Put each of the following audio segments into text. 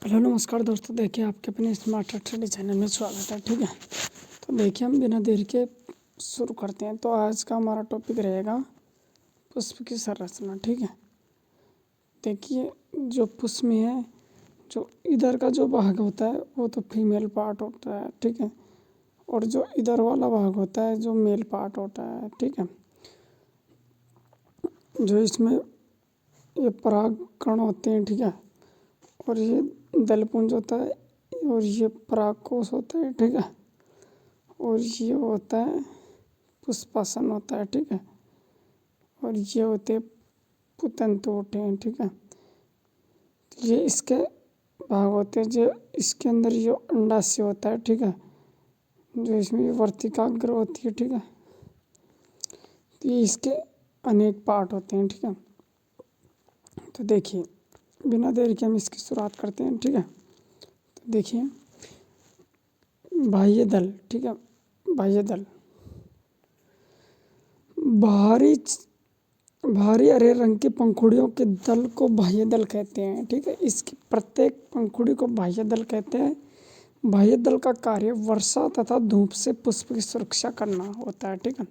Hello नमस्कार दोस्तों, देखिए आपके अपने स्मार्ट स्टडी चैनल में स्वागत है। ठीक है, तो देखिए हम बिना देरी के शुरू करते हैं। तो आज का हमारा टॉपिक रहेगा पुष्प की संरचना। ठीक है, देखिए जो पुष्प में है, जो इधर का जो भाग होता है वो तो फीमेल पार्ट होता है। ठीक है, और जो इधर वाला भाग होता है जो मेल पार्ट होता है। ठीक है, जो इसमें ये परागकण होते हैं। ठीक है, और ये दलपुंज होता है और ये परागकोश होता है। ठीक है, और ये होता है पुष्पासन होता है। ठीक है, और ये होते पुतंतु होते हैं। ठीक है, ये इसके भाग होते हैं। जो इसके अंदर जो अंडाशय होता है। ठीक है, जो इसमें वर्तिकाग्र होती है। ठीक है, तो ये इसके अनेक पार्ट होते हैं। ठीक है, तो देखिए बिना देरी के हम इसकी शुरुआत करते हैं। ठीक है, तो देखिए बाह्य दल। ठीक है, बाह्य दल भारी भारी हरे रंग की पंखुड़ियों के दल को बाह्य दल कहते हैं। ठीक है, इसकी प्रत्येक पंखुड़ी को बाह्य दल कहते हैं। बाह्य दल का कार्य वर्षा तथा धूप से पुष्प की सुरक्षा करना होता है। ठीक है,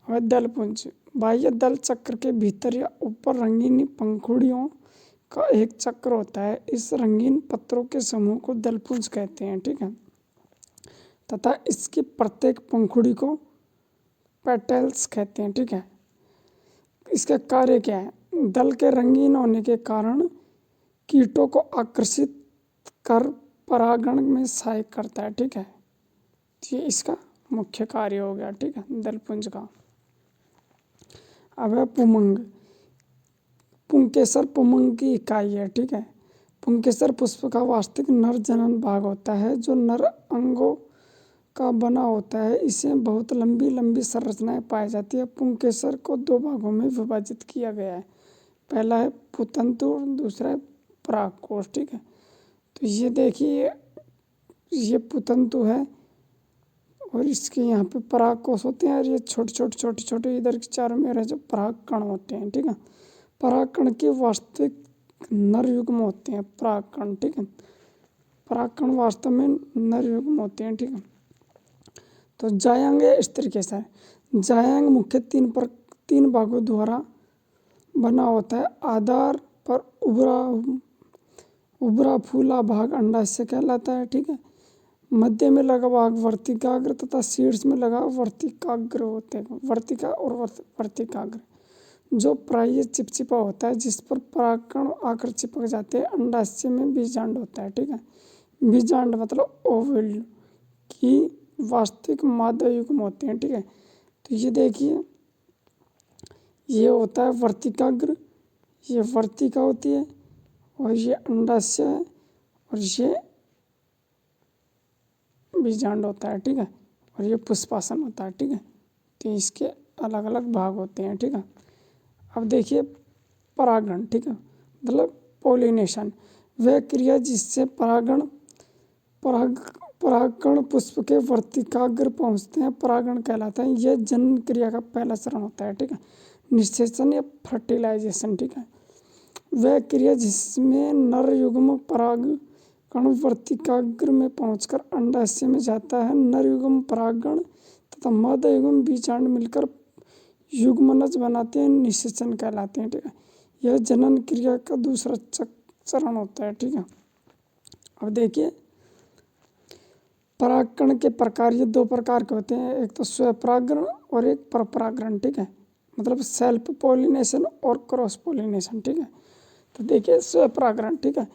और दलपुंज बाह्य दल चक्र के भीतर या ऊपर रंगीन पंखुड़ियों का एक चक्र होता है। इस रंगीन पत्रों के समूह को दलपुंज कहते हैं। ठीक है, तथा इसकी प्रत्येक पंखुड़ी को पेटल्स कहते हैं। ठीक है, इसका कार्य क्या है? दल के रंगीन होने के कारण कीटों को आकर्षित कर परागण में सहायक करता है। ठीक है, ये इसका मुख्य कार्य हो गया। ठीक है, दलपुंज का। अब है पुमंग। पुंकेसर पुमंग की इकाई है। ठीक है, पुंकेसर पुष्प का वास्तविक नर जनन भाग होता है जो नर अंगों का बना होता है। इसमें बहुत लंबी लंबी संरचनाएं पाई जाती है। पुंकेसर को दो भागों में विभाजित किया गया है। पहला है पुतंतु और दूसरा है परागकोश। ठीक है, तो ये देखिए ये पुतंतु है और इसके यहाँ पे परागकोश होते हैं और ये छोटे छोटे इधर के चारों में जो परागकण होते हैं। ठीक है, परागकण के वास्तविक नर युग्म होते हैं परागकण। ठीक है, परागकण वास्तव में नर युग्म होते हैं। ठीक है, तो जायांग इस तरीके से है। जायांग मुख्य तीन भागों द्वारा बना होता है। आधार पर उभरा फूला भाग अंडाशय कहलाता है। ठीक है, मध्य में लगा भाग वर्तिकाग्र तथा शीर्ष में लगा वर्तिकाग्र होते हैं। वर्तिका और वर्तिकाग्र जो प्राय चिपचिपा होता है, जिस पर परागकण आकर चिपक जाते हैं। अंडाशय में बीजांड होता है। ठीक है, बीजांड मतलब ओवल की वास्तविक मादा युग्म होते हैं। ठीक है, तो ये देखिए ये होता है वर्तिकाग्र, ये वर्तिका होती है और ये अंडाशय है और ये बीजांड होता है। ठीक है, और ये पुष्पासन होता है। ठीक है, तो इसके अलग अलग भाग होते हैं। ठीक है, अब देखिए परागण। ठीक है, मतलब पोलिनेशन वह क्रिया जिससे परागकण पुष्प के वर्तिकाग्र पहुंचते हैं परागण कहलाता है। यह जनन क्रिया का पहला चरण होता है। ठीक है, निषेचन या फर्टिलाइजेशन। ठीक है, वह क्रिया जिसमें नर युग्म परागकण वर्तिकाग्र में पहुंचकर अंडाशय में जाता है। नर युग्म परागकण तथा मादा युग्म बीजांड मिलकर युग्मनज बनाते हैं, निषेचन कहलाते हैं। ठीक है, यह जनन क्रिया का दूसरा चरण होता है। ठीक है, अब देखिए परागकण के प्रकार ये दो प्रकार के होते हैं, एक तो स्वपरागण और एक परपरागण। ठीक है, मतलब सेल्फ पोलिनेशन और क्रॉस पोलिनेशन। ठीक है, तो देखिए स्वपरागण। ठीक है,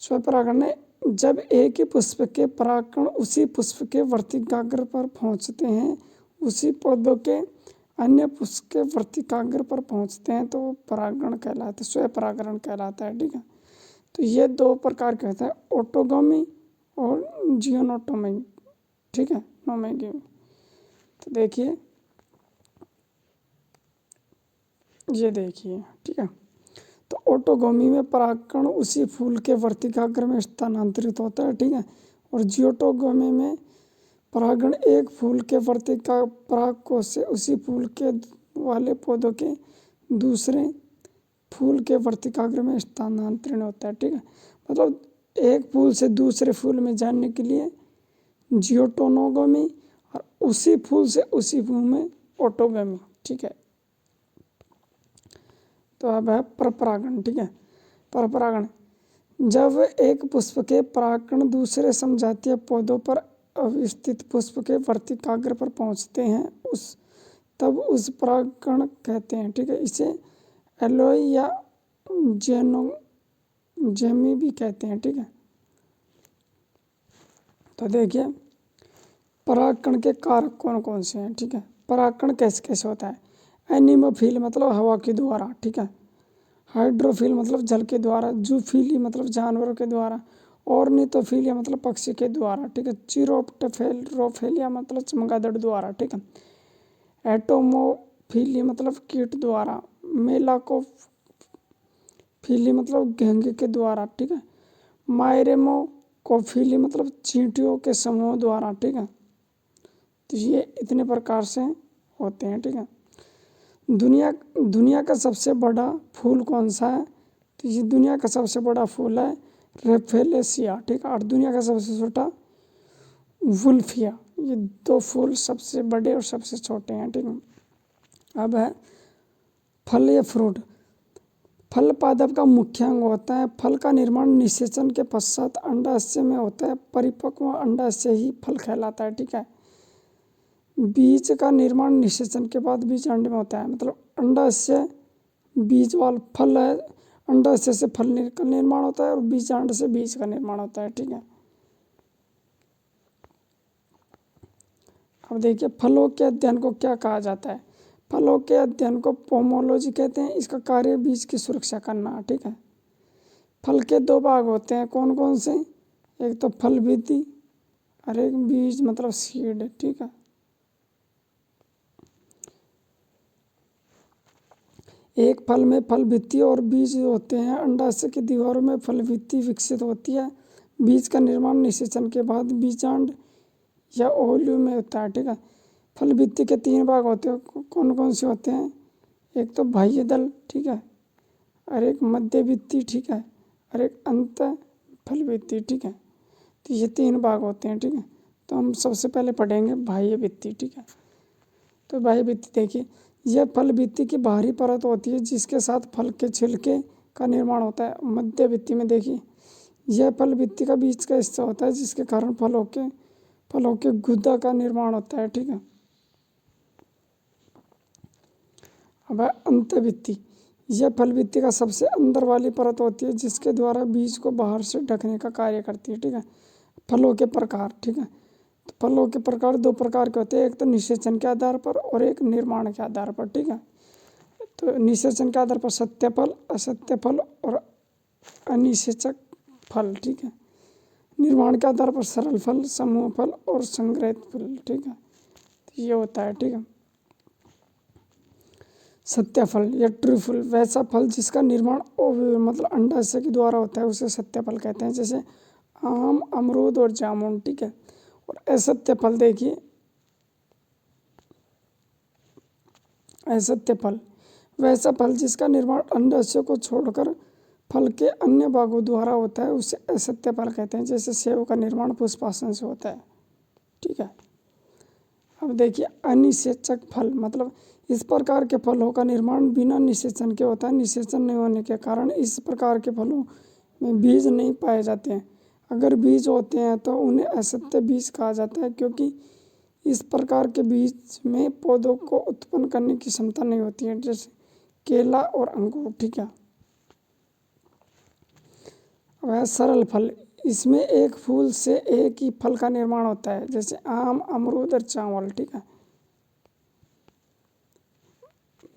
स्वपरागण में जब एक ही पुष्प के परागकण उसी पुष्प के वर्तिकाग्र पर पहुंचते हैं, उसी पौधों के अन्य पुष्प के वर्तिकाग्र पर पहुंचते हैं, तो वो परागण कहलाता है, स्वपरागण कहलाता है। ठीक है, तो ये दो प्रकार के होते हैं, ऑटोगमी और जियोनोटोमी। ठीक है, नोमेगी। तो देखिए ये देखिए। ठीक है, तो ऑटोगमी में परागकण उसी फूल के वर्तिकाग्र में स्थानांतरित होता है। ठीक है, और जियोटोगमी में परागण एक फूल के वर्तिका परागकोश से उसी फूल के वाले पौधों के दूसरे फूल के वर्तिकाग्र में स्थानांतरण होता है। ठीक है, मतलब एक फूल से दूसरे फूल में जाने के लिए जियोटोनोगमी, और उसी फूल से उसी फूल में ऑटोगमी। ठीक है, तो अब है परपरागण। ठीक है, परपरागण जब एक पुष्प के परागकण दूसरे समजातीय पौधों पर अवस्थित पुष्प के वर्तिकाग्र पर पहुंचते हैं तब उस परागकण कहते हैं। ठीक है, इसे एलोय या जेमी भी कहते हैं। ठीक है, तो देखिए परागकण के कारक कौन कौन से हैं। ठीक है, परागकण कैसे कैसे होता है। एनिमोफिल मतलब हवा के द्वारा। ठीक है, हाइड्रोफिल मतलब जल के द्वारा, जूफिली मतलब जानवरों के द्वारा, ऑर्निथोफिलिया मतलब पक्षी के द्वारा। ठीक है, चिरोप्टेरोफिलिया मतलब चमगादड़ द्वारा। ठीक है, एटोमोफिली मतलब कीट द्वारा, मेलाकोफिली मतलब घेंघे के द्वारा। ठीक है, मायरेमोकोफिली मतलब चींटियों के समूह द्वारा। ठीक है, तो ये इतने प्रकार से होते हैं। ठीक है, दुनिया का सबसे बड़ा फूल कौन सा है, तो ये दुनिया का सबसे बड़ा फूल है रेफेलेसिया। ठीक है, और दुनिया का सबसे छोटा वुल्फिया। ये दो फूल सबसे बड़े और सबसे छोटे हैं। ठीक है, अब है फल या फ्रूट। फल पादप का मुख्य अंग होता है। फल का निर्माण निषेचन के पश्चात अंडाशय में होता है। परिपक्व अंडाशय ही फल कहलाता है। ठीक है, बीज का निर्माण निषेचन के बाद बीज अंडे में होता है। मतलब अंडाशय बीज वाला फल है, अंडाशय से फल का निर्माण होता है और बीजांड से बीज का निर्माण होता है। ठीक है, अब देखिए फलों के अध्ययन को क्या कहा जाता है। फलों के अध्ययन को पोमोलॉजी कहते हैं। इसका कार्य बीज की सुरक्षा करना। ठीक है, फल के दो भाग होते हैं, कौन कौन से, एक तो फल वृद्धि और एक बीज मतलब सीड। ठीक है, एक फल में फल भित्ति और बीज होते हैं। अंडाशय की दीवारों में फल भित्ति विकसित होती है। बीज का निर्माण निषेचन के बाद बीजांड या ओव्यूल में होता है। ठीक है, फल भित्ति के तीन भाग होते हैं, कौन कौन से होते हैं, एक तो बाह्य दल। ठीक है, और एक मध्य भित्ति। ठीक है, और एक अंत फल भित्ति। ठीक है, तो ये तीन भाग होते हैं। ठीक है, तो हम सबसे पहले पढ़ेंगे बाह्य भित्ति। ठीक है, तो बाह्य भित्ति देखिए, यह फल भित्ति की बाहरी परत होती है जिसके साथ फल के छिलके का निर्माण होता है। मध्य भित्ति में देखिए, यह फल भित्ति का बीच का हिस्सा होता है जिसके कारण फलों के गुदा का निर्माण होता है। ठीक है, अब है अंत भित्ति। यह फल भित्ति का सबसे अंदर वाली परत होती है जिसके द्वारा बीज को बाहर से ढकने का कार्य करती है। ठीक है, फलों के प्रकार। ठीक है, तो फलों के प्रकार दो प्रकार के होते हैं, एक तो निषेचन के आधार पर और एक निर्माण के आधार पर। ठीक है, तो निषेचन के आधार पर सत्य फल, असत्य फल और अनिषेचक फल। ठीक है, निर्माण के आधार पर सरल फल, समूह फल और संग्रहित फल। ठीक है, तो ये होता है। ठीक है, सत्य फल या ट्रू फल वैसा फल जिसका निर्माण मतलब अंडाशय के द्वारा होता है, उसे सत्य फल कहते हैं, जैसे आम, अमरूद और जामुन। ठीक है, और असत्य फल देखिए, असत्य फल वैसा फल जिसका निर्माण अंडाशय को छोड़कर फल के अन्य भागों द्वारा होता है, उसे असत्य फल कहते हैं, जैसे सेब का निर्माण पुष्पासन से होता है। ठीक है, अब देखिए अनिषेचक फल मतलब इस प्रकार के फलों का निर्माण बिना निषेचन के होता है। निषेचन नहीं होने के कारण इस प्रकार के फलों में बीज नहीं पाए जाते हैं। अगर बीज होते हैं तो उन्हें असत्य बीज कहा जाता है, क्योंकि इस प्रकार के बीज में पौधों को उत्पन्न करने की क्षमता नहीं होती है, जैसे केला और अंगूर। ठीक है, वह सरल फल, इसमें एक फूल से एक ही फल का निर्माण होता है, जैसे आम, अमरूद और चावल। ठीक है,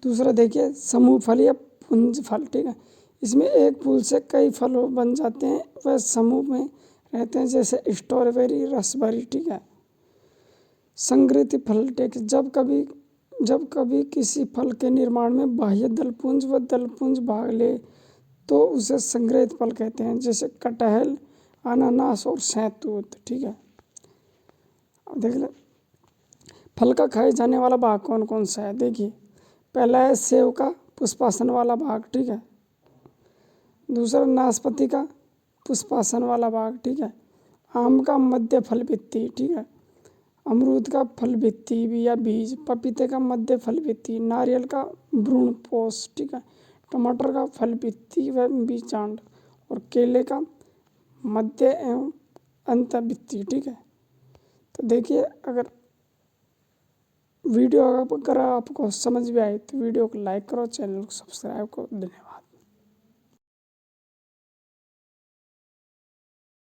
दूसरा देखिए समूह फल या पुंज फल। ठीक है, इसमें एक फूल से कई फल बन जाते हैं, वह समूह में रहते हैं, जैसे स्ट्रॉबेरी, रसभरी। ठीक है, संग्रहित फल। ठीक है, जब कभी किसी फल के निर्माण में बाह्य दलपुंज व दलपुंज भाग ले तो उसे संग्रहित फल कहते हैं, जैसे कटहल, अनानास और शहतूत। ठीक है, अब देख ले फल का खाए जाने वाला भाग कौन कौन सा है। देखिए पहला है सेब का पुष्पासन वाला भाग। ठीक है, दूसरा नाशपाती का पुष्पासन वाला भाग, ठीक है। आम का मध्य फल भित्ति, ठीक है। अमरूद का फल भित्ति या बीज, पपीते का मध्य फल भित्ति, नारियल का भ्रूण पोष, ठीक है। टमाटर का फल भित्ति व बीजांड और केले का मध्य एवं अंत भित्ति, ठीक है। तो देखिए, अगर वीडियो अगर आपको समझ में आए तो वीडियो को लाइक करो, चैनल को सब्सक्राइब करो। धन्यवाद।